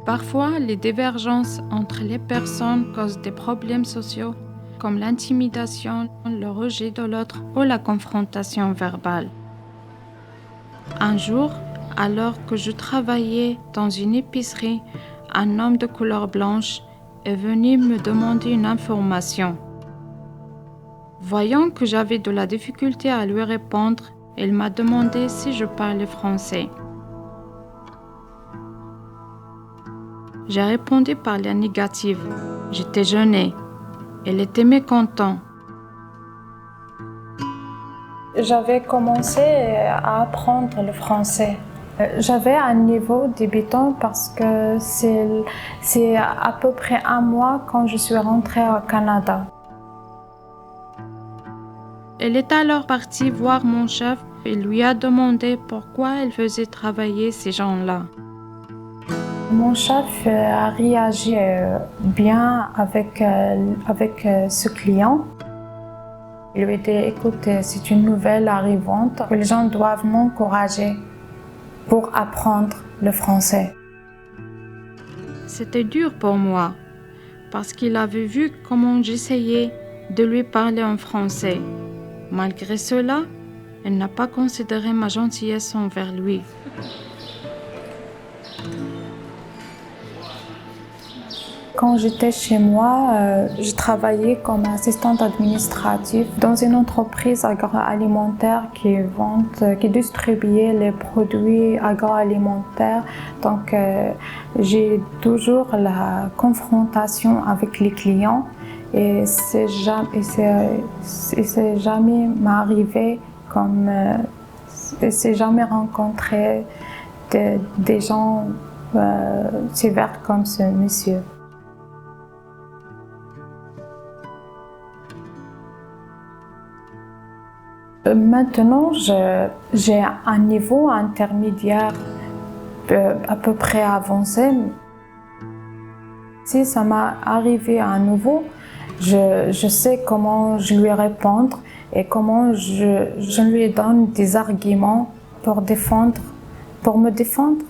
Parfois, les divergences entre les personnes causent des problèmes sociaux, comme l'intimidation, le rejet de l'autre ou la confrontation verbale. Un jour, alors que je travaillais dans une épicerie, un homme de couleur blanche est venu me demander une information. Voyant que j'avais de la difficulté à lui répondre, il m'a demandé si je parlais français. J'ai répondu par la négative. J'étais gênée. Il était mécontent. J'avais commencé à apprendre le français. J'avais un niveau débutant parce que c'est à peu près un mois quand je suis rentrée au Canada. Elle est alors partie voir mon chef et lui a demandé pourquoi elle faisait travailler ces gens-là. Mon chef a réagi bien avec ce client. Il lui a dit, écoute, c'est une nouvelle arrivante. Les gens doivent m'encourager pour apprendre le français. C'était dur pour moi parce qu'il avait vu comment j'essayais de lui parler en français. Malgré cela, il n'a pas considéré ma gentillesse envers lui. Quand j'étais chez moi, je travaillais comme assistante administrative dans une entreprise agroalimentaire qui distribuait les produits agroalimentaires. Donc, j'ai toujours la confrontation avec les clients et c'est jamais m'arrivé comme c'est jamais rencontré des gens sévères comme ce monsieur. Maintenant, j'ai un niveau intermédiaire à peu près avancé. Si ça m'est arrivé à nouveau, je sais comment je lui répondre et comment je lui donne des arguments pour me défendre.